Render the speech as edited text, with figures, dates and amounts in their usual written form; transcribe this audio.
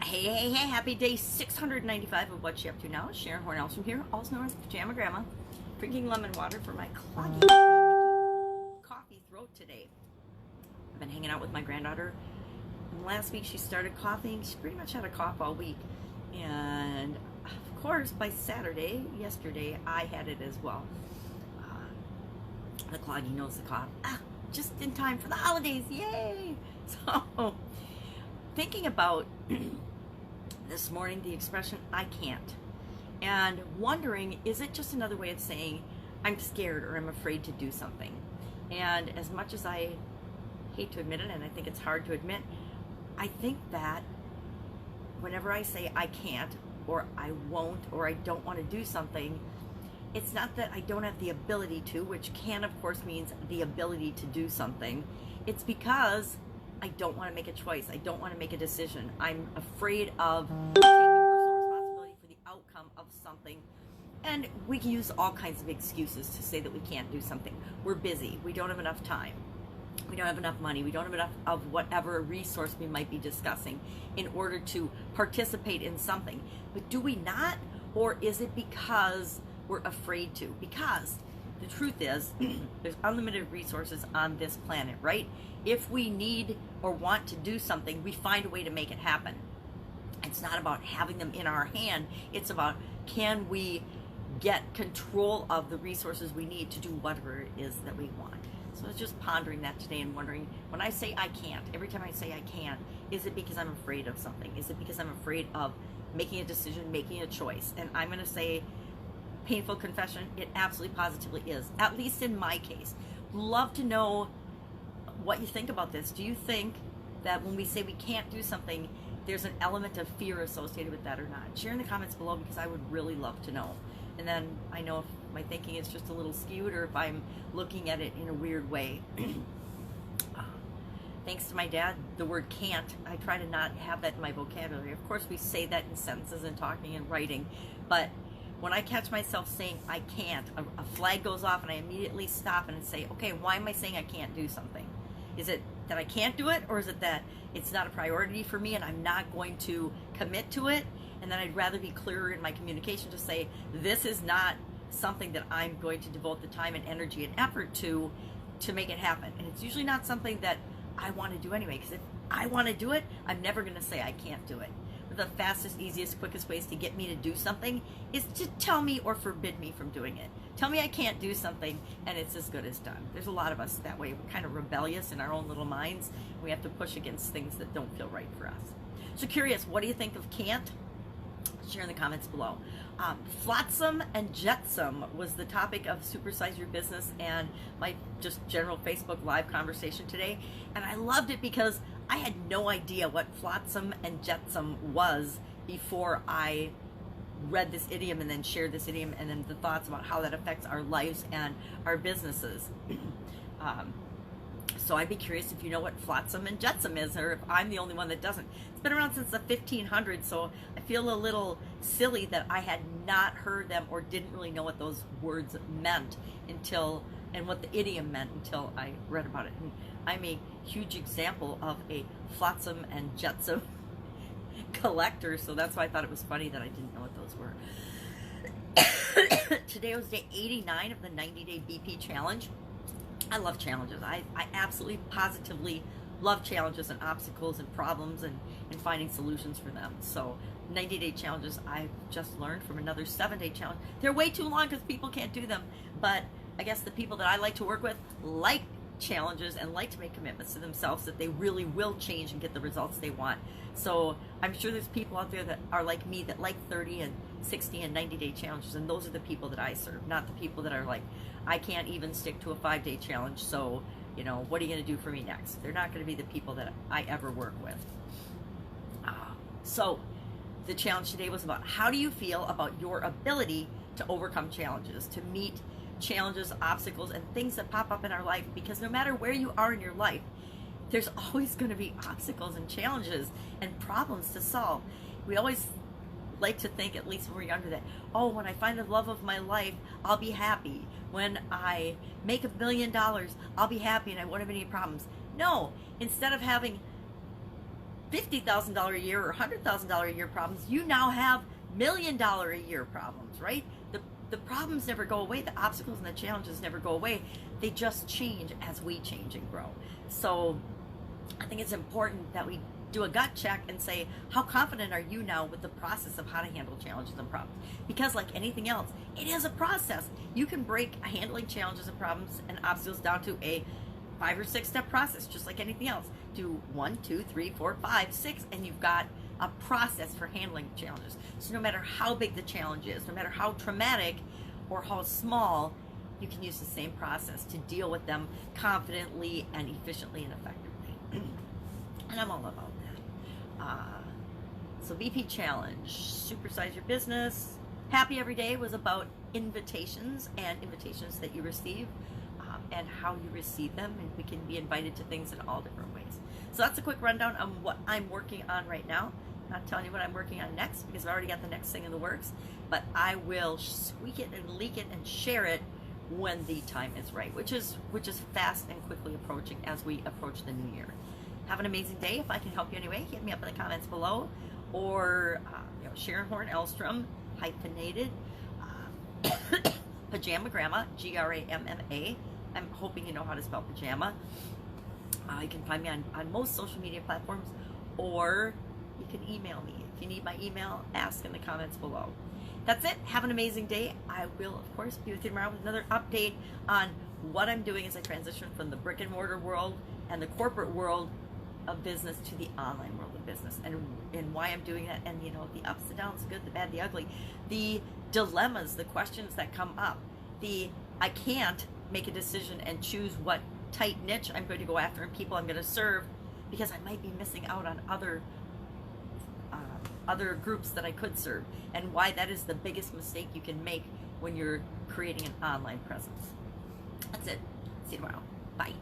Hey, happy day 695 of What You Up To Now. Sharon Horne-Ellstrom here, also known as Pajama Grandma, drinking lemon water for my cloggy coffee throat today. I've been hanging out with my granddaughter, and last week she started coughing. She pretty much had a cough all week, and of course by Saturday, yesterday, I had it as well. The cloggy knows the cough. Just in time for the holidays, yay! So, thinking about this morning the expression I can't, and wondering, is it just another way of saying I'm scared or I'm afraid to do something? And as much as I hate to admit it, and I think it's hard to admit, I think that whenever I say I can't or I won't or I don't want to do something, it's not that I don't have the ability to, which can of course means the ability to do something. It's because I don't want to make a choice. I don't want to make a decision. I'm afraid of taking personal responsibility for the outcome of something. And we can use all kinds of excuses to say that we can't do something. We're busy. We don't have enough time. We don't have enough money. We don't have enough of whatever resource we might be discussing in order to participate in something. But do we not? Or is it because we're afraid to? Because the truth is, there's unlimited resources on this planet, right? If we need or want to do something, we find a way to make it happen. It's not about having them in our hand. It's about, can we get control of the resources we need to do whatever it is that we want? So I was just pondering that today and wondering, when I say I can't, every time I say I can't, is it because I'm afraid of something? Is it because I'm afraid of making a decision, making a choice? And I'm going to say, painful confession, it absolutely positively is, at least in my case. Love to know what you think about this. Do you think that when we say we can't do something, there's an element of fear associated with that or not? Share in the comments below, because I would really love to know. And then I know if my thinking is just a little skewed or if I'm looking at it in a weird way. Thanks to my dad, the word can't, I try to not have that in my vocabulary. Of course, we say that in sentences and talking and writing, but when I catch myself saying I can't, a flag goes off and I immediately stop and say, okay, why am I saying I can't do something? Is it that I can't do it, or is it that it's not a priority for me and I'm not going to commit to it? And then I'd rather be clearer in my communication to say, this is not something that I'm going to devote the time and energy and effort to make it happen. And it's usually not something that I want to do anyway, because if I want to do it, I'm never going to say I can't do it. The fastest, easiest, quickest ways to get me to do something is to tell me or forbid me from doing it. Tell me I can't do something and it's as good as done. There's a lot of us that way. We're kind of rebellious in our own little minds. We have to push against things that don't feel right for us. So curious, what do you think of can't? Share in the comments below. Flotsam and jetsam was the topic of Supersize Your Business and my just general Facebook live conversation today. And I loved it because I had no idea what flotsam and jetsam was before I read this idiom and then shared this idiom and then the thoughts about how that affects our lives and our businesses. So I'd be curious if you know what flotsam and jetsam is, or if I'm the only one that doesn't. It's been around since the 1500s, so I feel a little silly that I had not heard them or didn't really know what those words meant until, and what the idiom meant until I read about it. And I'm a huge example of a flotsam and jetsam collector, so that's why I thought it was funny that I didn't know what those were. Today was day 89 of the 90-day BP challenge. I love challenges. I absolutely, positively love challenges and obstacles and problems and finding solutions for them. So 90-day challenges, I've just learned from another 7-day challenge. They're way too long because people can't do them, but I guess the people that I like to work with like challenges and like to make commitments to themselves that they really will change and get the results they want. So I'm sure there's people out there that are like me that like 30 and 60 and 90-day challenges, and those are the people that I serve, not the people that are like, I can't even stick to a 5-day challenge, so, you know, what are you going to do for me next? They're not going to be the people that I ever work with. So the challenge today was about, how do you feel about your ability to overcome challenges, to meet challenges, obstacles, and things that pop up in our life? Because no matter where you are in your life, there's always going to be obstacles and challenges and problems to solve. We always like to think, at least when we're younger, that, oh, when I find the love of my life, I'll be happy. When I make $1 million, I'll be happy and I won't have any problems. No, instead of having $50,000 a year or $100,000 a year problems, you now have $1 million a year problems, right? The problems never go away. The obstacles and the challenges never go away. They just change as we change and grow. So I think it's important that we do a gut check and say, how confident are you now with the process of how to handle challenges and problems? Because like anything else, it is a process. You can break handling challenges and problems and obstacles down to a 5 or 6 step process, just like anything else. Do 1, 2, 3, 4, 5, 6, and you've got a process for handling challenges. So no matter how big the challenge is, no matter how traumatic or how small, you can use the same process to deal with them confidently and efficiently and effectively. And I'm all about that. So VP Challenge, Supersize Your Business. Happy Every Day was about invitations and invitations that you receive and how you receive them, and we can be invited to things in all different ways. So that's a quick rundown on what I'm working on right now. Not telling you what I'm working on next because I've already got the next thing in the works, but I will squeak it and leak it and share it when the time is right, which is fast and quickly approaching as we approach the new year. Have an amazing day. If I can help you anyway, hit me up in the comments below, or Sharon Horne-Ellstrom, hyphenated, Pajama Grandma, Gramma. I'm hoping you know how to spell pajama. You can find me on most social media platforms, or you can email me. If you need my email, ask in the comments below. That's it. Have an amazing day. I will, of course, be with you tomorrow with another update on what I'm doing as I transition from the brick and mortar world and the corporate world of business to the online world of business, and why I'm doing that, and the ups, the downs, the good, the bad, the ugly, the dilemmas, the questions that come up, I can't make a decision and choose what tight niche I'm going to go after and people I'm going to serve, because I might be missing out on other groups that I could serve, and why that is the biggest mistake you can make when you're creating an online presence. That's it. See you tomorrow. Bye.